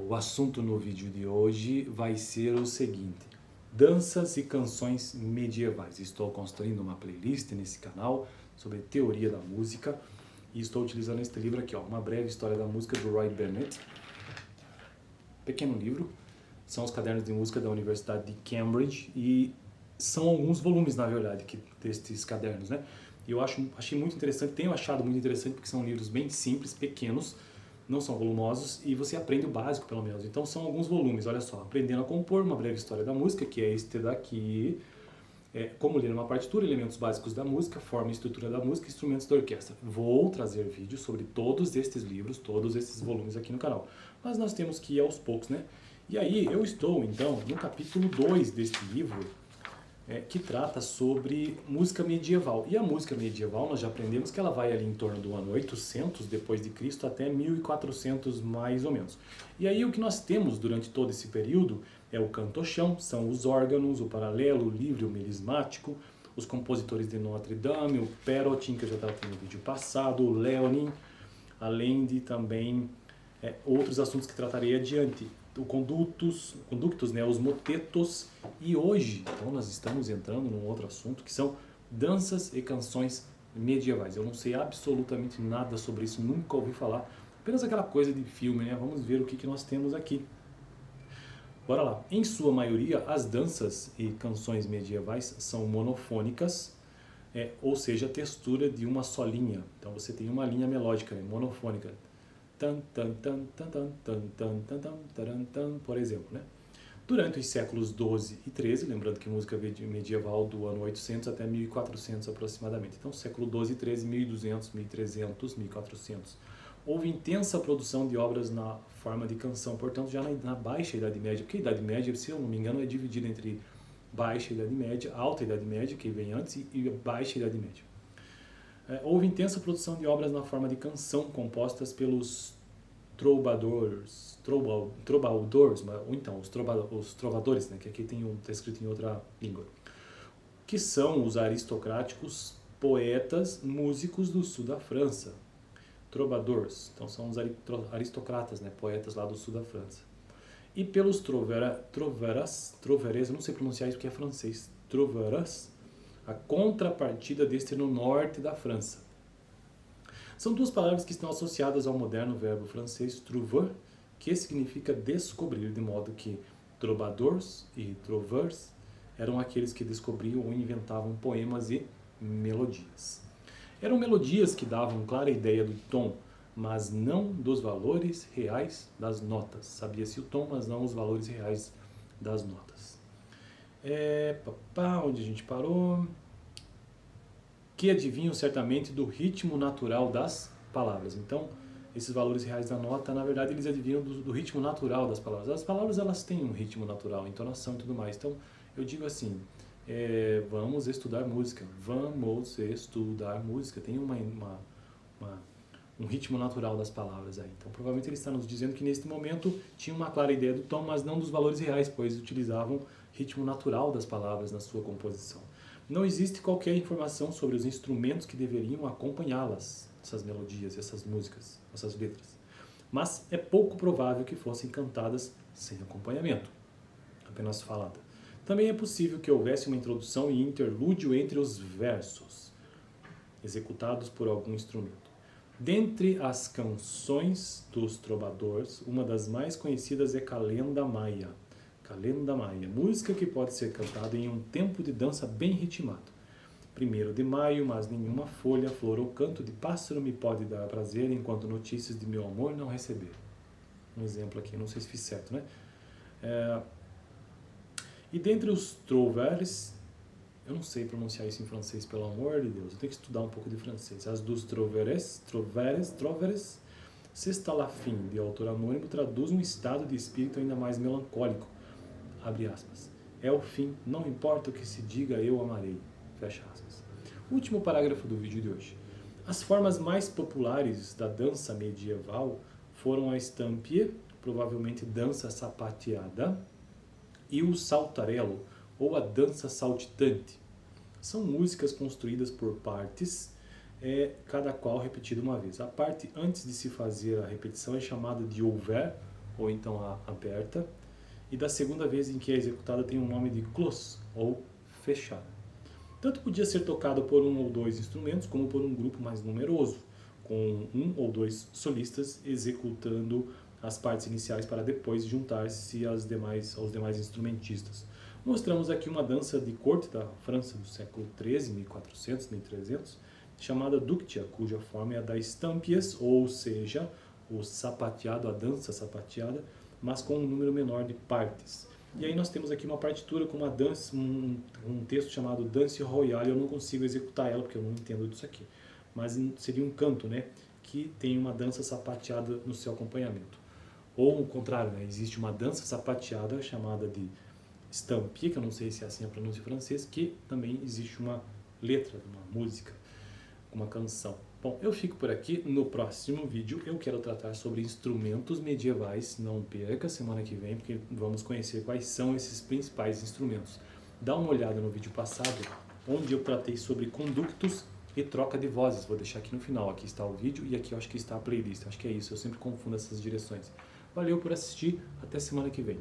o assunto no vídeo de hoje vai ser o seguinte: danças e canções medievais. Estou construindo uma playlist nesse canal sobre teoria da música e estou utilizando este livro aqui, Uma Breve História da Música, do Roy Bennett. Pequeno livro, são os cadernos de música da Universidade de Cambridge e são alguns volumes, na verdade, destes cadernos, né? E eu achei muito interessante, tenho achado muito interessante porque são livros bem simples, pequenos, não são volumosos e você aprende o básico, pelo menos. Então são alguns volumes, olha só: Aprendendo a Compor, Uma Breve História da Música, que é este daqui, Como Ler uma Partitura, Elementos Básicos da Música, Forma e Estrutura da Música, Instrumentos da Orquestra. Vou trazer vídeos sobre todos estes livros, todos esses volumes aqui no canal, mas nós temos que ir aos poucos, né? E aí eu estou, então, no capítulo 2 deste livro, que trata sobre música medieval. E a música medieval, nós já aprendemos que ela vai ali em torno do ano 800 depois de Cristo até 1400 mais ou menos. E aí o que nós temos durante todo esse período é o canto-chão, são os órgãos, o paralelo, o livre, o melismático, os compositores de Notre Dame, o Perotin, que eu já estava no vídeo passado, o Léonin, além de também outros assuntos que tratarei adiante. O conductos, né, os motetos, e hoje, então, nós estamos entrando num outro assunto que são danças e canções medievais. Eu não sei absolutamente nada sobre isso, nunca ouvi falar, apenas aquela coisa de filme, né? Vamos ver o que nós temos aqui. Bora lá. Em sua maioria, as danças e canções medievais são monofônicas, ou seja, a textura de uma só linha. Então você tem uma linha melódica, né, monofônica. Por exemplo, né? Durante os séculos 12 e 13, lembrando que música medieval do ano 800 até 1400 aproximadamente, então século 12 e 13, 1200, 1300, 1400, houve intensa produção de obras na forma de canção, portanto já na Baixa Idade Média, porque a Idade Média, se eu não me engano, é dividida entre Baixa Idade Média, Alta Idade Média, que vem antes, e Baixa Idade Média. Houve intensa produção de obras na forma de canção, compostas pelos trovadores, ou então os trovadores, né, que aqui está escrito em outra língua, que são os aristocráticos poetas músicos do sul da França. Trovadores, então são os aristocratas, né, poetas lá do sul da França. E pelos troveras, eu não sei pronunciar isso porque é francês, troveras, a contrapartida deste no norte da França. São duas palavras que estão associadas ao moderno verbo francês trouver, que significa descobrir, de modo que troubadours e trouveurs eram aqueles que descobriam ou inventavam poemas e melodias. Eram melodias que davam clara ideia do tom, mas não dos valores reais das notas. Sabia-se o tom, mas não os valores reais das notas. Onde a gente parou? Que adivinham certamente do ritmo natural das palavras. Então, esses valores reais da nota, na verdade, eles adivinham do ritmo natural das palavras. As palavras, elas têm um ritmo natural, entonação e tudo mais. Então, eu digo assim, vamos estudar música. Vamos estudar música. Tem um ritmo natural das palavras aí. Então, provavelmente ele está nos dizendo que neste momento tinha uma clara ideia do tom, mas não dos valores reais, pois utilizavam ritmo natural das palavras na sua composição. Não existe qualquer informação sobre os instrumentos que deveriam acompanhá-las, essas melodias, essas músicas, essas letras. Mas é pouco provável que fossem cantadas sem acompanhamento, apenas falada. Também é possível que houvesse uma introdução e interlúdio entre os versos, executados por algum instrumento. Dentre as canções dos trovadores, uma das mais conhecidas é Calenda Maia. Calenda Maia, música que pode ser cantada em um tempo de dança bem ritmado. 1º de maio, mas nenhuma folha, flor ou canto de pássaro me pode dar prazer, enquanto notícias de meu amor não receber. Um exemplo aqui, não sei se fiz certo, né? E dentre os trouvères, eu não sei pronunciar isso em francês, pelo amor de Deus, eu tenho que estudar um pouco de francês. As dos troveres, Sexta la fin, de autor anônimo, traduz um estado de espírito ainda mais melancólico. Abre aspas. É o fim, não importa o que se diga, eu amarei. Fecha aspas. Último parágrafo do vídeo de hoje. As formas mais populares da dança medieval foram a estampie, provavelmente dança sapateada, e o saltarello, ou a dança saltitante. São músicas construídas por partes, cada qual repetida uma vez. A parte antes de se fazer a repetição é chamada de ouvert ou então a aberta, e da segunda vez em que é executada tem o nome de close, ou fechada. Tanto podia ser tocado por um ou dois instrumentos, como por um grupo mais numeroso, com um ou dois solistas executando as partes iniciais para depois juntar-se aos demais instrumentistas. Mostramos aqui uma dança de corte da França do século XIII, 1400, 1300, chamada Ductia, cuja forma é a da Estampias, ou seja, o sapateado, a dança sapateada, mas com um número menor de partes. E aí nós temos aqui uma partitura com uma dança, um texto chamado Danse Royale. Eu não consigo executar ela porque eu não entendo disso aqui, mas seria um canto, né, que tem uma dança sapateada no seu acompanhamento. Ou o contrário, né, existe uma dança sapateada chamada de Stampie, que eu não sei se é assim a pronúncia em francês, que também existe uma letra, uma música, uma canção. Bom, eu fico por aqui. No próximo vídeo eu quero tratar sobre instrumentos medievais. Não perca semana que vem, porque vamos conhecer quais são esses principais instrumentos. Dá uma olhada no vídeo passado, onde eu tratei sobre conductos e troca de vozes. Vou deixar aqui no final. Aqui está o vídeo e aqui eu acho que está a playlist. Acho que é isso, eu sempre confundo essas direções. Valeu por assistir, até semana que vem.